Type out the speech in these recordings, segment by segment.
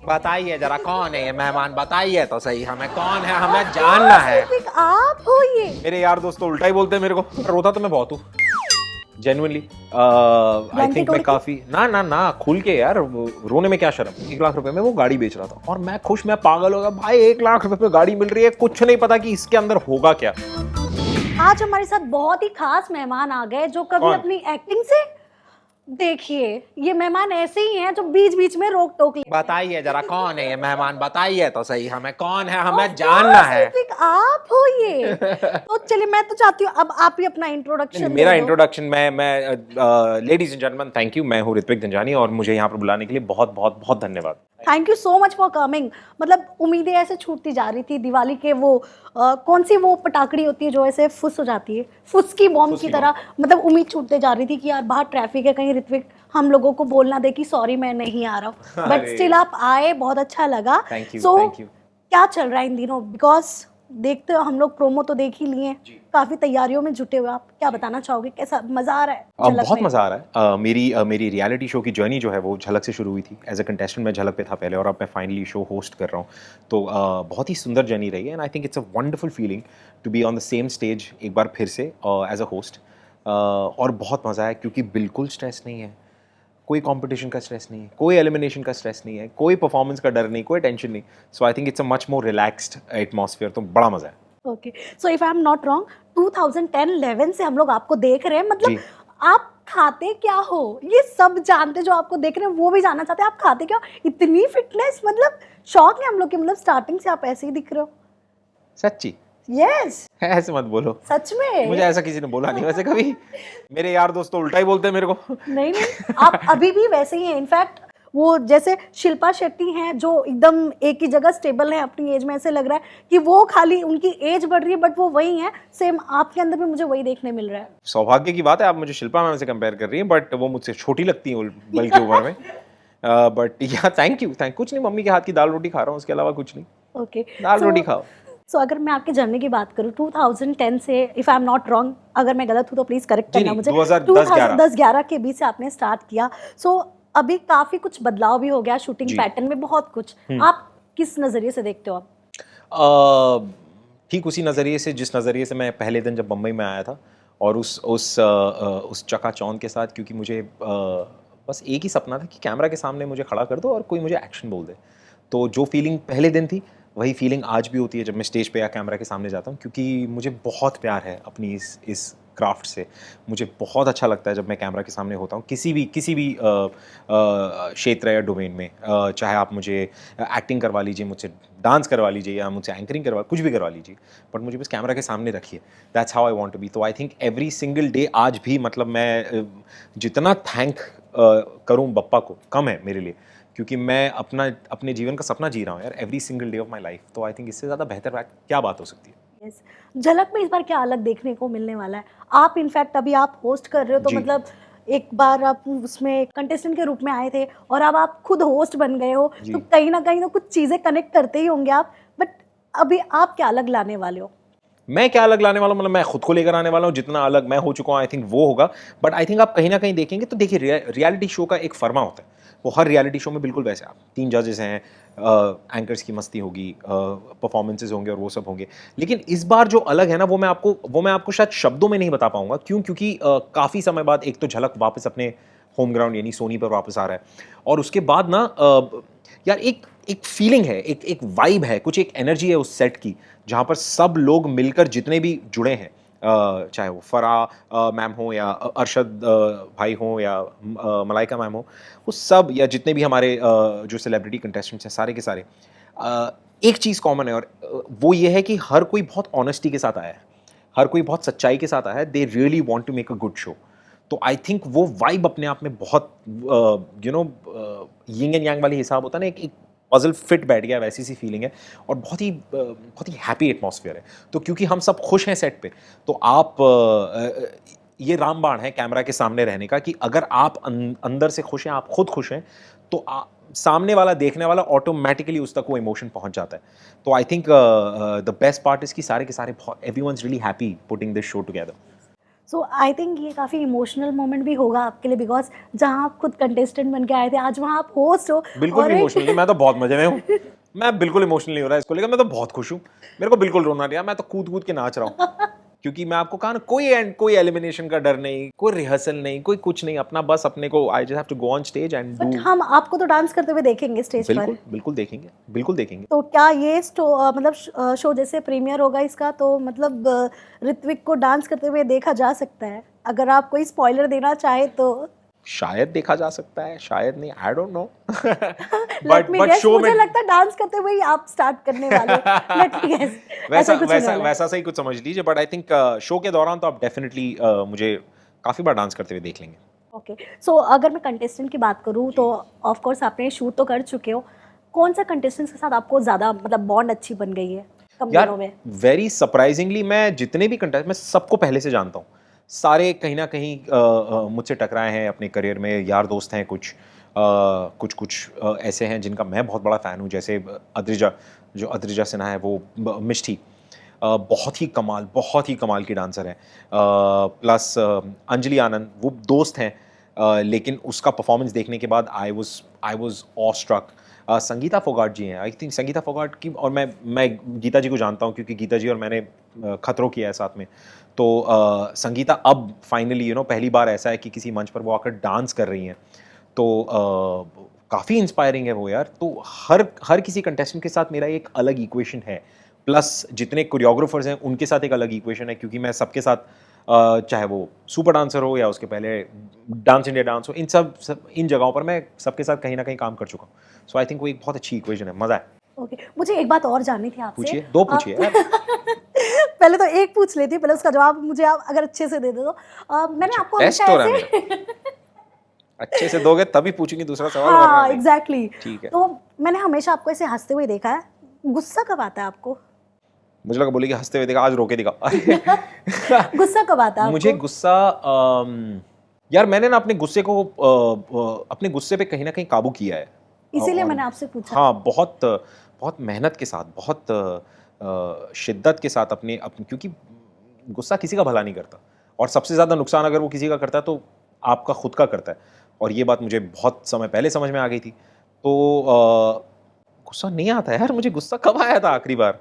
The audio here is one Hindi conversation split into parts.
बताइए जरा कौन है ये मेहमान, बताइए तो सही हमें कौन है, हमें जानना है। सिर्फ एक आप हो ये। मेरे यार दोस्त तो उल्टा ही बोलते हैं मेरे को। रोता तो मैं बहुत हूँ जेन्युइनली। आई Blanket थिंक मैं ओढ़ के? काफी ना ना ना खुल के यार, रोने में क्या शर्म। 1 लाख रुपए में वो गाड़ी बेच रहा था और मैं खुश, मैं पागल हो गया भाई। 1 लाख रुपए में गाड़ी मिल रही है, कुछ नहीं पता कि इसके अंदर होगा क्या। आज हमारे साथ बहुत ही खास मेहमान आ गए जो कभी कौन? अपनी एक्टिंग से, देखिए ये मेहमान ऐसे ही हैं जो बीच बीच में रोक टोक ले। बताइए जरा कौन है ये मेहमान, बताइए तो सही हमें कौन है, हमें Of जानना course, है। सिर्फ एक आप हो ये। तो चलिए मैं तो चाहती हूँ अब आप ही अपना इंट्रोडक्शन मेरा दे दो। इंट्रोडक्शन, मैं ladies and gentleman, thank you. मैं हूँ ऋत्विक धनजानी और मुझे यहाँ पर बुलाने के लिए बहुत बहुत बहुत धन्यवाद। Thank you so much for coming. मतलब उम्मीदें ऐसे छूटती जा रही थी दिवाली के वो कौन सी वो पटाखड़ी होती है जो ऐसे फुस हो जाती है, फुस की बॉम्ब फुस की की तरह। मतलब उम्मीद छूटते जा रही थी कि यार बाहर ट्रैफिक है, कहीं ऋत्विक हम लोगों को बोलना दे कि सॉरी मैं नहीं आ रहा हूँ। बट अरे। स्टिल आप आए, बहुत अच्छा लगा। Thank you, so thank you. क्या चल रहा है इन दिनों? बिकॉज देखते हो हम लोग प्रोमो तो देख ही लिए, काफी तैयारियों में जुटे हुए। आप क्या बताना चाहोगे, कैसा मजा आ रहा है झलक बहुत में? मज़ा आ रहा है। मेरी रियलिटी शो की जर्नी जो है वो झलक से शुरू हुई थी। एज अ कंटेस्टेंट मैं झलक पे था पहले और अब मैं फाइनली शो होस्ट कर रहा हूँ। तो बहुत ही सुंदर जर्नी रही है and I think it's a wonderful feeling to be on the same stage एक बार फिर से एज अ होस्ट। और बहुत मज़ा है क्योंकि बिल्कुल स्ट्रेस नहीं है, कोई कंपटीशन का स्ट्रेस नहीं है, कोई एलिमिनेशन का स्ट्रेस नहीं है, कोई परफॉर्मेंस का डर नहीं, कोई टेंशन नहीं। So I think it's a much more relaxed atmosphere, तो बड़ा मज़ा है। Okay, so if I am not wrong 2010-11 से हम लोग आपको देख रहे हैं। मतलब जी। आप खाते क्या हो ये सब जानते, जो आपको देख रहे हैं वो भी जानना चाहते हैं आप खाते क्या हो। इतनी फिटनेस, मतलब शौक है हम लोग के। मतलब स्टार्टिंग से आप ऐसे ही दिख रहे हो। सच्ची? यस, ऐसे मत बोलो। सच में। मुझे ऐसा किसी ने बोला नहीं वैसे कभी। मेरे यार दोस्त तो उल्टा ही बोलते हैं मेरे को। नहीं नहीं, आप अभी भी वैसे ही हैं। इनफैक्ट वो जैसे शिल्पा शेट्टी हैं जो एकदम एक ही जगह स्टेबल है अपनी एज में, ऐसे लग रहा है कि वो खाली उनकी एज बढ़ रही है बट वो वही है। सेम आपके अंदर भी मुझे वही देखने मिल रहा है। सौभाग्य की बात है आप मुझे शिल्पा मैम से कंपेयर कर रही हैं, बट वो मुझसे छोटी लगती हैं बल्कि उम्र में। बट या थैंक यू, कुछ नहीं, मम्मी के हाथ की दाल रोटी खा रहा हूँ, उसके अलावा कुछ नहीं। ओके, दाल रोटी खाओ। सो अगर मैं आपके जर्नी की बात करूँ 2010 से, if I am not wrong, अगर मैं गलत हूँ तो प्लीज करेक्ट जी करना नहीं, मुझे। 2010-11। 2010-11 के बीच से आपने स्टार्ट किया। सो अभी काफी कुछ बदलाव भी हो गया शूटिंग जी। पैटर्न में, बहुत कुछ। आप किस नजरिए से देखते हो आप? ठीक उसी नज़रिए से जिस नज़रिए से मैं पहले दिन जब बम्बई में आया था और उस चकाचौंध के साथ, क्योंकि मुझे बस एक ही सपना था कि कैमरा के सामने मुझे खड़ा कर दो और कोई मुझे एक्शन बोल दे। तो जो फीलिंग पहले दिन थी वही फीलिंग आज भी होती है जब मैं स्टेज पे या कैमरा के सामने जाता हूँ, क्योंकि मुझे बहुत प्यार है अपनी इस क्राफ्ट से। मुझे बहुत अच्छा लगता है जब मैं कैमरा के सामने होता हूँ किसी भी क्षेत्र या डोमेन में। चाहे आप मुझे एक्टिंग करवा लीजिए, मुझसे डांस करवा लीजिए या मुझसे एंकरिंग करवा, कुछ भी करवा लीजिए, बट मुझे बस कैमरा के सामने रखिए। That's how I want to be. तो I think every single day आज भी, मतलब मैं जितना थैंक करूँ बप्पा को कम है मेरे लिए, क्योंकि मैं अपने जीवन का सपना जी रहा हूँ यार, every single day of my life. तो आई थिंक इससे ज़्यादा बेहतर बात क्या बात हो सकती है। Yes. झलक में इस बार क्या अलग देखने को मिलने वाला है? आप इनफैक्ट अभी आप होस्ट कर रहे हो तो जी। मतलब एक बार आप उसमें कंटेस्टेंट के रूप में आए थे और अब आप खुद होस्ट बन गए हो, जी। तो कहीं ना कहीं तो कुछ चीजें कनेक्ट करते ही होंगे आप। बट अभी आप क्या अलग लाने वाले हो? मैं क्या अलग लाने वाला हूँ, मतलब मैं खुद को लेकर आने वाला हूँ। जितना अलग मैं हो चुका हूँ आई थिंक वो होगा। बट आई थिंक आप कहीं ना कहीं देखेंगे तो देखिए, रियलिटी शो का एक फर्मा होता है, वो हर रियलिटी शो में बिल्कुल वैसे। आप 3 जजेस हैं, एंकर्स की मस्ती होगी, परफॉर्मेंसेज होंगे और वो सब होंगे। लेकिन इस बार जो अलग है ना, वो मैं आपको शायद शब्दों में नहीं बता पाऊंगा। क्योंकि काफ़ी समय बाद एक तो झलक वापस अपने होम ग्राउंड यानी सोनी पर वापस आ रहा है, और उसके बाद ना यार एक एक फीलिंग है, एक वाइब है, कुछ एक एनर्जी है उस सेट की, जहाँ पर सब लोग मिलकर जितने भी जुड़े हैं, चाहे वो फराह मैम हो या अरशद भाई हो या मलाइका मैम हो, वो सब या जितने भी हमारे जो सेलिब्रिटी कंटेस्टेंट्स हैं सारे के सारे, एक चीज़ कॉमन है, और वो ये है कि हर कोई बहुत ऑनेस्टी के साथ आया है, हर कोई बहुत सच्चाई के साथ आया है। They really want to make a good show. तो आई थिंक वो वाइब अपने आप में बहुत यिंग एंड यांग वाली हिसाब होता है ना, एक पजल फिट बैठ गया, वैसी सी फीलिंग है, और बहुत ही हैप्पी एटमॉस्फेयर है। तो क्योंकि हम सब खुश हैं सेट पे, तो आप ये रामबाण है कैमरा के सामने रहने का कि अगर आप अंदर से खुश हैं, आप खुद खुश हैं, तो सामने वाला देखने वाला ऑटोमेटिकली उस तक वो इमोशन पहुंच जाता है। तो I think the best part is कि सारे के सारे everyone's really happy putting this show together. So I think ये काफ़ी इमोशनल मोमेंट भी होगा आपके लिए, बिकॉज जहाँ आप खुद कंटेस्टेंट बन के आए थे, आज वहाँ आप होस्ट हो। बिल्कुल और भी एक इमोशनल नहीं, मैं तो बहुत मजे में हूँ। मैं बिल्कुल इमोशनल नहीं हो रहा है इसको लेकर, मैं तो बहुत खुश हूँ। मेरे को बिल्कुल रोना नहीं आया, मैं तो कूद कूद के नाच रहा हूँ। क्योंकि मैं आपको कहा ना, कोई एलिमिनेशन का डर नहीं, कोई रिहर्सल नहीं, कोई कुछ नहीं, अपना बस अपने को I just have to go on stage and but do. हम आपको तो डांस करते हुए देखेंगे स्टेज पर। बिल्कुल बिल्कुल देखेंगे, बिल्कुल देखेंगे। तो क्या ये मतलब शो जैसे प्रीमियर होगा इसका, तो मतलब ऋत्विक को डांस करते हुए देखा जा सकता है? अगर आप कोई स्पॉइलर देना चाहे तो। शायद देखा जा सकता है, शायद नहीं, I don't know. Let me but guess, so मुझे में लगता है डांस करते हुए ही आप स्टार्ट करने वाले हो। लेट मी गेस, वैसा ऐसा कुछ होने वैसा वाला है। वैसा सही कुछ समझ लीजिए, बट आई थिंक शो के दौरान तो आप डेफिनेटली मुझे काफी बार डांस करते हुए देख लेंगे। ओके, सो अगर मैं कंटेस्टेंट की बात करूँ तो ऑफ कोर्स आपने शूट तो कर चुके हो। कौन सा कंटेस्टेंट के साथ आपको ज़्यादा मतलब बॉन्ड अच्छी बन गई है कम यार दिनों में? वेरी सरप्राइजिंगली, मैं जितने भी कंटेस्ट, मैं सबको पहले से जानता हूँ। सारे कहीं ना कहीं मुझसे टकराए हैं अपने करियर में, यार दोस्त हैं कुछ, कुछ ऐसे हैं जिनका मैं बहुत बड़ा फ़ैन हूँ, जैसे अद्रिजा, जो अद्रिजा सिन्हा है, वो मिष्टी, बहुत ही कमाल की डांसर है। प्लस अंजलि आनंद, वो दोस्त हैं, लेकिन उसका परफॉर्मेंस देखने के बाद I was awe struck. Sangeeta Phogat ji हैं, आई थिंक संगीता फोगाट की, और मैं गीता जी को जानता हूँ क्योंकि गीता जी और मैंने खतरों किया है साथ में। तो संगीता अब फाइनली पहली बार ऐसा है कि किसी मंच पर वो आकर डांस कर रही हैं, तो काफ़ी इंस्पायरिंग है वो यार। तो हर किसी कंटेस्टेंट के साथ मेरा एक अलग इक्वेशन है, प्लस जितने कोरियोग्राफर्स हैं उनके साथ एक अलग इक्वेशन है, क्योंकि मैं सबके साथ चाहे वो सुपर डांसर हो या उसके पहले डांस इंडिया डांस हो, इन जगहों पर मैं सबके साथ कहीं ना कहीं काम कर चुका हूँ। सो आई थिंक वो एक बहुत अच्छी इक्वेशन है, मज़ा है। ओके, मुझे एक बात और जाननी थी आपसे। पूछिए, दो आप पूछिए यार। पहले तो एक पूछ लेती हूँ, पहले उसका जवाब मुझे आप अगर अच्छे से दे दो तो। मैंने आपको टेस्ट हमेशा हो रहा है ऐसे अच्छे से दोगे तभी पूछूंगी दूसरा सवाल, वरना हाँ नहीं। एग्जैक्टली, ठीक है। तो मैंने हमेशा आपको ऐसे हंसते हुए देखा है। गुस्सा कब आता है आपको? मुझे लगा बोलेगी हंसते हुए देखा, आज रोके दिखा। अरे गुस्सा कब आता है मुझे आपको? गुस्सा, यार मैंने ना अपने गुस्से को अपने गुस्से पे कहीं ना कहीं काबू किया है। इसीलिए और मैंने आपसे पूछा। हाँ, बहुत बहुत मेहनत के साथ, बहुत शिद्दत के साथ अपने क्योंकि गुस्सा किसी का भला नहीं करता, और सबसे ज़्यादा नुकसान अगर वो किसी का करता है तो आपका खुद का करता है। और ये बात मुझे बहुत समय पहले समझ में आ गई थी। तो गुस्सा नहीं आता यार, मुझे गुस्सा कब आया था आखिरी बार?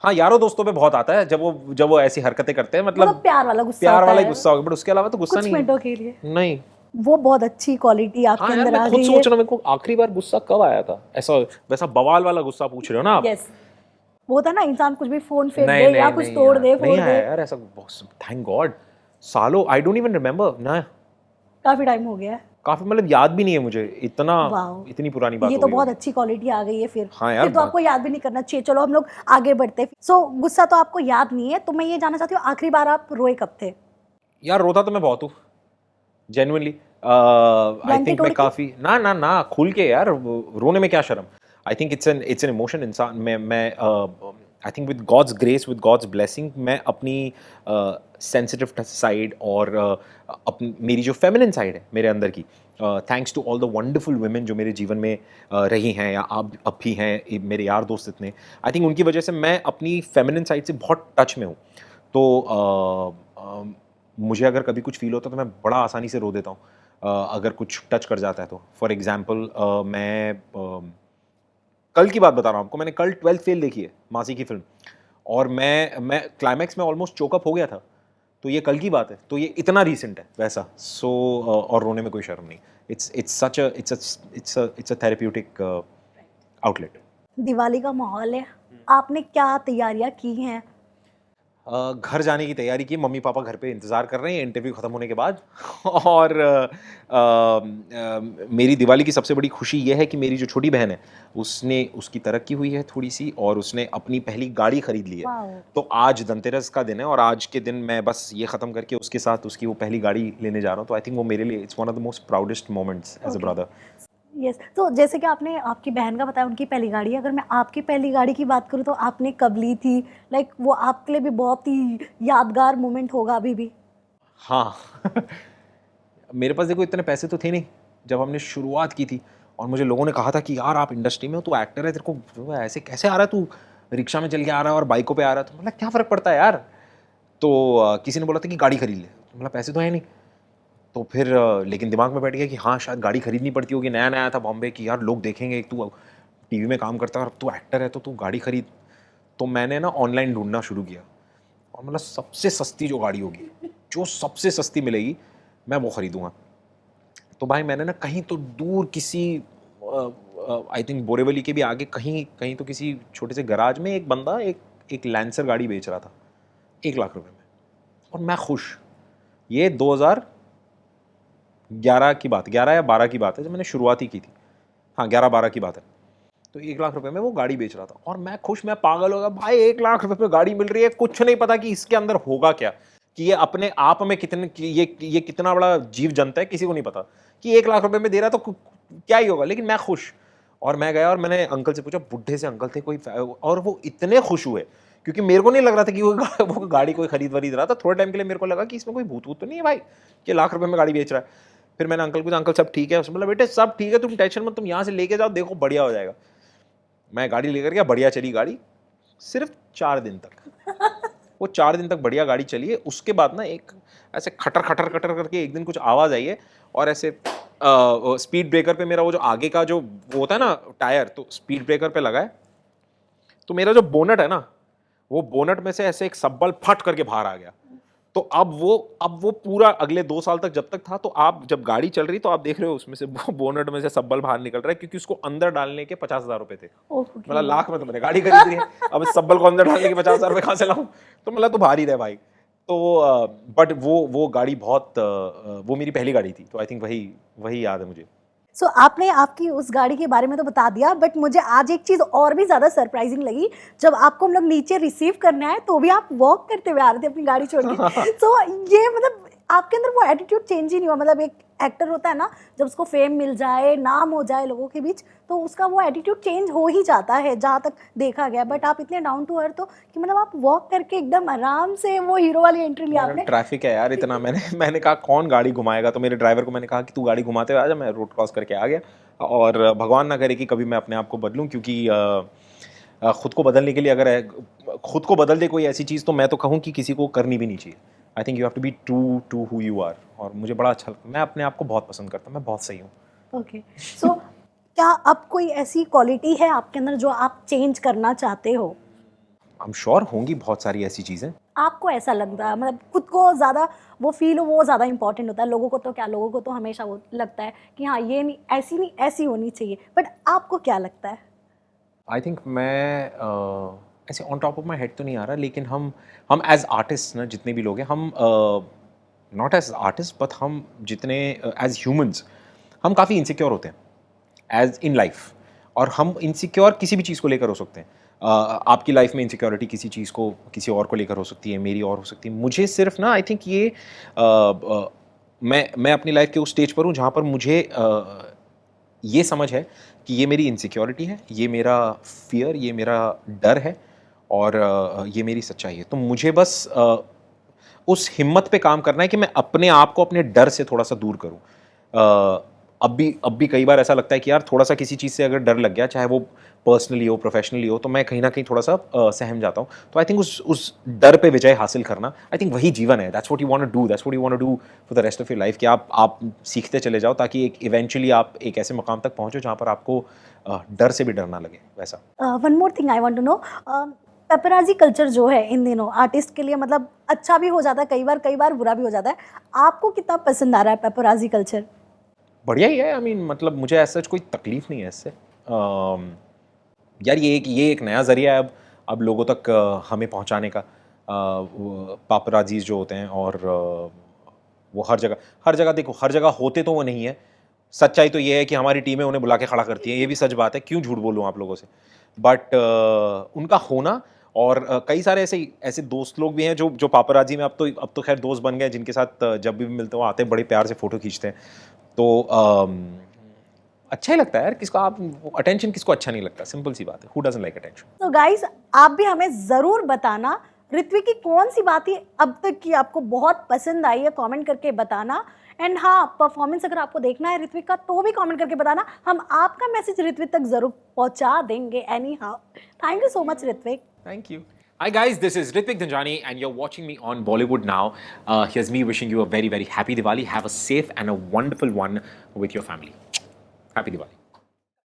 हाँ, यारों दोस्तों पे बहुत आता है, जब वो ऐसी हरकतें करते हैं, मतलब मतलब प्यार वाला गुस्सा प्यार होता वाला ही है गुस्सा होगा, बट उसके अलावा तो गुस्सा कुछ नहीं है। मिनटों के लिए। नहीं। वो बहुत अच्छी क्वालिटी आपके हाँ यार, अंदर मैं आ खुद गई सोच है। रहा हूँ, मेरे को आखिरी बार गुस्सा कब आया था, ऐसा वैसा बवाल वाला गुस्सा पूछ रहे हो ना आप? यस, वो होता है ना, इंसान कुछ भी फोन फेंक नहीं दे या नहीं कुछ नहीं तोड़ यार, दे नहीं फोड़ आया दे। यार ऐसा। थैंक गॉड, सालों, आई डोंट इवन रिमेम्बर ना, काफी टाइम हो गया है। काफी, मतलब याद भी नहीं है मुझे, वाओ, इतनी पुरानी बात ये हो तो गई बहुत होगी। अच्छी क्वालिटी आ गई है फिर। हाँ यार, फिर तो आपको याद भी नहीं करना चाहिए। चलो हम लोग आगे बढ़ते हैं। सो गुस्सा तो आपको याद नहीं है, तो मैं ये जानना चाहती हूँ आखिरी बार आप रोए कब थे? यार रोता तो मैं बहुत हूँ, जेन्युइनली। आई ब्लैंकेट थिंक ओढ़ मैं के? काफी ना खुल के यार, रोने में क्या शर्म। I think it's an emotion. इंसान मैं I think with God's grace, with God's blessing, मैं अपनी सेंसिटिव साइड और मेरी जो फेमिनिन साइड है मेरे अंदर की, thanks to all the wonderful women जो मेरे जीवन में रही हैं या अब भी हैं, मेरे यार दोस्त इतने, आई थिंक उनकी वजह से मैं अपनी फेमिनिन साइड से बहुत टच में हूँ। तो मुझे अगर कभी कुछ फील होता है तो मैं बड़ा आसानी से रो देता हूँ, अगर कुछ टच कर जाता है तो। फॉर एग्जाम्पल, मैं कल की बात बता रहा हूँ आपको, मैंने कल 12th फेल देखी है, मासी की फिल्म, और मैं क्लाइमैक्स में ऑलमोस्ट चोकअप हो गया था। तो ये कल की बात है, तो ये इतना रीसेंट है वैसा। सो और रोने में कोई शर्म नहीं। It's a therapeutic outlet. Diwali का माहौल है, आपने क्या तैयारियां की हैं? घर जाने की तैयारी की, मम्मी पापा घर पे इंतज़ार कर रहे हैं इंटरव्यू ख़त्म होने के बाद। और मेरी दिवाली की सबसे बड़ी खुशी ये है कि मेरी जो छोटी बहन है, उसकी तरक्की हुई है थोड़ी सी, और उसने अपनी पहली गाड़ी ख़रीद ली है। वाओ, तो आज धनतेरस का दिन है, और आज के दिन मैं बस ये ख़त्म करके उसके साथ उसकी वो पहली गाड़ी लेने जा रहा हूँ। तो आई थिंक वो मेरे लिए it's one of the most proudest moments as a Okay. Brother. Yes, तो जैसे कि आपने आपकी बहन का बताया उनकी पहली गाड़ी, अगर मैं आपकी पहली गाड़ी की बात करूँ तो आपने कब ली थी? लाइक वो आपके लिए भी बहुत ही यादगार मोमेंट होगा अभी भी। हाँ। मेरे पास देखो इतने पैसे तो थे नहीं जब हमने शुरुआत की थी, और मुझे लोगों ने कहा था कि यार आप इंडस्ट्री में हो, तू एक्टर है, तेरे को जो है ऐसे कैसे आ रहा है, तू रिक्शा में चल के आ रहा है और बाइकों पे आ रहा है, तो मतलब क्या फ़र्क पड़ता है यार। तो किसी ने बोला था कि गाड़ी खरीद ले। मतलब पैसे तो है नहीं। तो फिर लेकिन दिमाग में बैठ गया कि हाँ शायद गाड़ी खरीदनी पड़ती होगी, नया नया था बॉम्बे की, यार लोग देखेंगे, एक तू टीवी में काम करता है और तू एक्टर है तो तू गाड़ी खरीद। तो मैंने ना ऑनलाइन ढूंढना शुरू किया और मतलब सबसे सस्ती जो गाड़ी होगी, जो सबसे सस्ती मिलेगी मैं वो खरीदूंगा। तो भाई मैंने ना कहीं तो दूर किसी आई थिंक बोरेवली के भी आगे कहीं कहीं तो किसी छोटे से गराज में एक बंदा एक लैंसर गाड़ी बेच रहा था 1 लाख रुपए में, और मैं खुश। ये 2011 की बात, 11 या 12 की बात है, जब मैंने शुरुआत ही की थी। हाँ 11-12 की बात है। तो 1 लाख रुपए में वो गाड़ी बेच रहा था और मैं खुश, मैं पागल हो गया भाई, 1 लाख रुपए में गाड़ी मिल रही है, कुछ नहीं पता कि इसके अंदर होगा क्या, कि ये अपने आप में कितने कि ये कितना बड़ा जीव जंत है, किसी को नहीं पता कि 1 लाख रुपए में दे रहा तो क्या ही होगा, लेकिन मैं खुश। और मैं गया और मैंने अंकल से पूछा, बुढ़े से अंकल थे कोई, और वो इतने खुश हुए क्योंकि मेरे को नहीं लग रहा था कि वो गाड़ी कोई खरीद वरीद रहा था। थोड़े टाइम के लिए मेरे को लगा कि इसमें कोई भूत वूत तो नहीं है भाई कि लाख रुपए में गाड़ी बेच रहा है। फिर मैंने अंकल को, अंकल सब ठीक है? उसने बोला बेटे सब ठीक है, तुम टेंशन मत, तुम यहाँ से लेके जाओ, देखो बढ़िया हो जाएगा। मैं गाड़ी लेकर गया, बढ़िया चली गाड़ी सिर्फ 4 दिन तक। वो 4 दिन तक बढ़िया गाड़ी चली है। उसके बाद ना एक ऐसे खटर खटर खटर करके एक दिन कुछ आवाज़ आई है और ऐसे स्पीड ब्रेकर पे मेरा वो जो आगे का जो वो होता है ना टायर, तो स्पीड ब्रेकर पे लगा है, तो मेरा जो बोनट है ना, वो बोनट में से ऐसे एक सब्बल फट करके बाहर आ गया। तो अब वो पूरा अगले 2 साल तक जब तक था, तो आप जब गाड़ी चल रही तो आप देख रहे हो उसमें से बोनट में से सब्बल बाहर निकल रहा है, क्योंकि उसको अंदर डालने के 50,000 रुपए थे। मतलब लाख में तो मैंने गाड़ी खरीद ली है, अब इस सब्बल को अंदर डालने के 50,000 रुपए कहाँ से लाऊं? तो मतलब तो बाहर ही रहे भाई। तो बट वो गाड़ी बहुत वो मेरी पहली गाड़ी थी, तो आई थिंक वही याद है मुझे। सो आपने आपकी उस गाड़ी के बारे में तो बता दिया, बट मुझे आज एक चीज़ और भी ज़्यादा सरप्राइजिंग लगी। जब आपको हम लोग नीचे रिसीव करने आए तो भी आप वॉक करते हुए आ रहे थे अपनी गाड़ी छोड़ के। सो ये मतलब आपके अंदर वो एटीट्यूड चेंज ही नहीं हुआ? मतलब एक एक्टर होता है ना, जब उसको फेम मिल जाए, नाम हो जाए लोगों के बीच, तो उसका वो एटीट्यूड चेंज हो ही जाता है, जहाँ तक देखा गया। बट आप इतने डाउन टू अर्थ हो कि मतलब आप वॉक करके एकदम आराम से वो हीरो वाली एंट्री ली आपने। ट्रैफिक है यार इतना, मैंने कहा कौन गाड़ी घुमाएगा, तो मेरे ड्राइवर को मैंने कहा कि तू गाड़ी घुमाते हुए आ जा, मैं रोड क्रॉस करके आ गया। और भगवान ना करे कि कभी मैं अपने आप को बदलूं, क्योंकि खुद को बदलने के लिए अगर खुद को बदल दे कोई ऐसी चीज़, तो मैं तो कहूँ कि किसी को करनी भी नहीं चाहिए। I think you have to be true to who you are. और मुझे बड़ा अच्छा लगता है, मैं अपने आप को बहुत पसंद करता हूँ, मैं बहुत सही हूँ। ओके, सो क्या अब कोई ऐसी क्वालिटी है आपके अंदर जो आप चेंज करना चाहते हो? आई एम श्योर होंगी बहुत सारी ऐसी चीज़ें। आपको ऐसा लगता है, मतलब खुद को ज़्यादा वो फील हो, वो ज़्यादा इंपॉर्टेंट होता है। लोगों को तो क्या, लोगों को तो हमेशा वो लगता है कि हाँ ये नहीं ऐसी होनी चाहिए, बट आपको क्या लगता है? आई थिंक मैं ऐसे on top of my head तो नहीं आ रहा, लेकिन हम एज आर्टिस्ट ना, जितने भी लोग हैं, हम नॉट एज आर्टिस्ट बट हम जितने एज ह्यूमंस, हम काफ़ी इनसिक्योर होते हैं एज इन लाइफ। और हम इनसिक्योर किसी भी चीज़ को लेकर हो सकते हैं। आपकी लाइफ में इनसिक्योरिटी किसी चीज़ को, किसी और को लेकर हो सकती है, मेरी और हो सकती है। मुझे सिर्फ ना आई थिंक ये मैं अपनी लाइफ के उस स्टेज पर हूँ जहाँ पर मुझे ये समझ है कि ये मेरी इनसिक्योरिटी है, ये मेरा फियर, ये मेरा डर है, और ये मेरी सच्चाई है। तो मुझे बस उस हिम्मत पे काम करना है कि मैं अपने आप को अपने डर से थोड़ा सा दूर करूं। अब भी कई बार ऐसा लगता है कि यार थोड़ा सा किसी चीज़ से अगर डर लग गया, चाहे वो पर्सनली हो, प्रोफेशनली हो, तो मैं कहीं ना कहीं थोड़ा सा सहम जाता हूँ। तो आई थिंक उस डर पे विजय हासिल करना, आई थिंक वही जीवन है। That's what you want to do, that's what you want to do for the rest of your life, कि आप सीखते चले जाओ, ताकि एक इवेंचुअली आप एक ऐसे मकाम तक पहुँचो जहाँ पर आपको डर से भी डर ना लगे। वैसा one more thing I want to know, paparazzi culture जो है इन दिनों आर्टिस्ट के लिए, मतलब अच्छा भी हो जाता है कई बार बुरा भी हो जाता है। आपको कितना पसंद आ रहा है पेपराजी कल्चर? बढ़िया ही है। आई मीन मतलब मुझे ऐसा कोई तकलीफ नहीं है इससे। यार ये एक नया ज़रिया है अब लोगों तक हमें पहुंचाने का। पापराजीज जो होते हैं, और वो हर जगह देखो, हर जगह होते तो वो नहीं है। सच्चाई तो ये है कि हमारी टीमें उन्हें बुला के खड़ा करती हैं, ये भी सच बात है, क्यों झूठ बोलूँ आप लोगों से। बट उनका होना, और कई सारे ऐसे दोस्त लोग भी हैं जो पापराजी में अब तो खैर दोस्त बन गए, जिनके साथ जब भी मिलते हो आते हैं, बड़े प्यार से फ़ोटो खींचते हैं। तो अच्छा ही लगता है यार। किसको आप अटेंशन, किसको अच्छा नहीं लगता? सिंपल सी बात है, हु डजंट लाइक अटेंशन। तो गाइस, आप भी हमें ज़रूर बताना ऋत्विक की कौन सी बात ही अब तक की आपको बहुत पसंद आई है, कमेंट करके बताना। एंड हाँ, परफॉर्मेंस अगर आपको देखना है ऋत्विक का, तो भी कमेंट करके बताना, हम आपका मैसेज ऋत्विक तक ज़रूर पहुंचा देंगे anyhow. Thank you so much Hrithik. Thank you. Hi guys, this is Ritvik Dhanjani and you're watching me on Bollywood Now. Here's me wishing you a very, very happy Diwali. Have a safe and a wonderful one with your family. Happy Diwali.